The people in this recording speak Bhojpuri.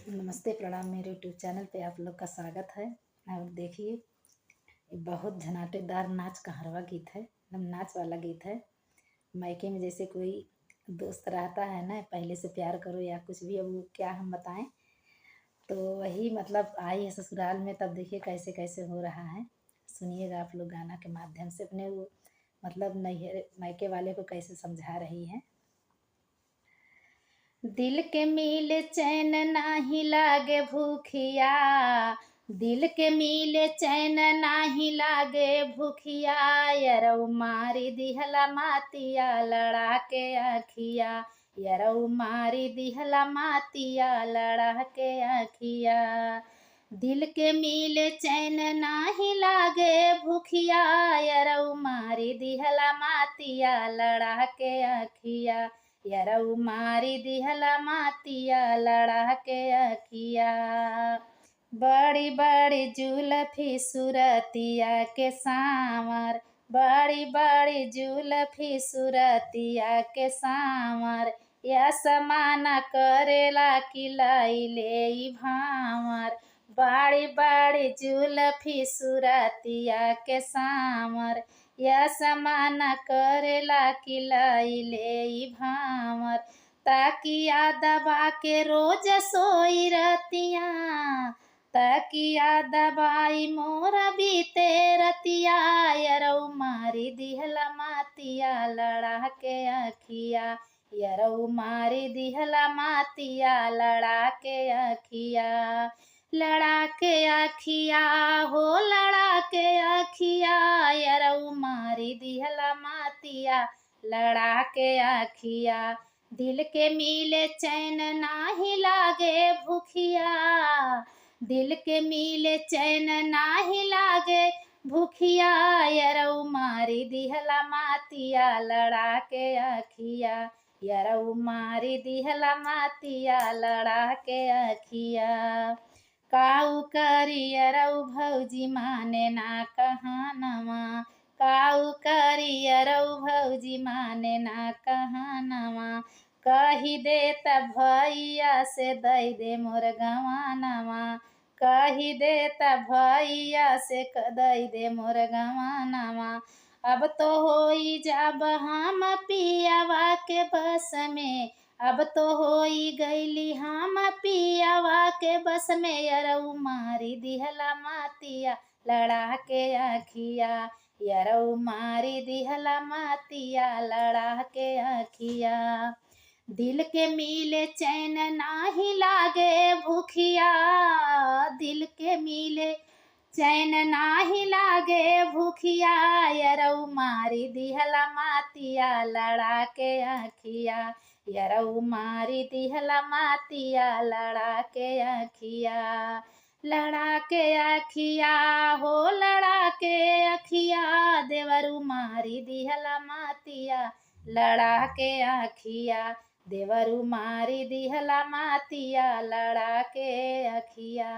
नमस्ते प्रणाम। मेरे यूट्यूब चैनल पे आप लोग का स्वागत है। और देखिए, ये बहुत झनाटेदार नाच कहारवा गीत है, एकदम नाच वाला गीत है। मायके में जैसे कोई दोस्त रहता है ना, पहले से प्यार करो या कुछ भी, अब वो क्या हम बताएं। तो वही मतलब आई है ससुराल में, तब देखिए कैसे कैसे हो रहा है। सुनिएगा आप लोग गाना के माध्यम से अपने वो मतलब नैहर मायके वाले को कैसे समझा रही है। दिल के मिले चैन नाही लागे भूखिया, दिल के मिले चैन नाही लागे भूखिया, यरऊ मारी दिहला मातिया लड़ा के आखिया, यरऊ मारी दिहला मातिया लड़ा के आखिया। दिल के मिले चैन नाही लागे भूखिया, यरऊ मारी दिहला मातिया लड़ा के आखिया, यरऊ मारी दिहला मातिया लड़ा के अखिया। बड़ी बड़ी जुल्फी सूरतिया के सांवर, बड़ी बड़ी जुल्फी सूरतिया के सांवर, या समाना करेला किलाई ले भावर। बड़ी बड़ी जुल्फी सूरतिया के सांवर, या समाना करेला किलाई ले भावर। ताकिया दबा के रोज सोई रतिया, ताकिया दबाई मोरा बीते रतिया, यरऊ मारी दिहला मातिया लड़ा के अखिया, यरऊ मारी दिहला मातिया लड़ा के अखिया। लड़ा के अखिया हो लड़ा के अखिया, यरऊ मारी दिहला मातिया लड़ा के अखिया। दिल के मिले चैन नाही लागे भूखिया, दिल के मिले चैन नाही लागे भूखिया, यरऊ मारी दिहला मातिया लड़ा के अखिया, यरऊ मारी दिहला मातिया लड़ा के अखिया। काऊ करियरऊ भौजी माने ना कहानवा, काऊ करियरऊ भौजी माने ना कहानवा, कही दे त भैया से दई दे मोर गवानवा, कही दे त भैया से दई दे मोर गवानवा। अब तो होई जब हम पियावा के बस में, अब तो होई गईली हम पियावा के बस में, यरऊ मारी दिहला मातिया लड़ा के अखिया, यरऊ मारी दिहला मातिया लड़ा के अखिया। दिल के मिले चैन नाही लागे भूखिया, दिल के मिले चैन नाही लागे भूखिया, यरऊ मारी दिहला मातिया लड़ा के अखिया, यरऊ मारी दिहला मातिया लड़ा के अखिया। लड़ा के अखिया हो लड़ा के अखिया, देवरू मारी दिहला मातिया लड़ा के अखिया, देवरू मारी दिहला मातिया लड़ा के अखिया।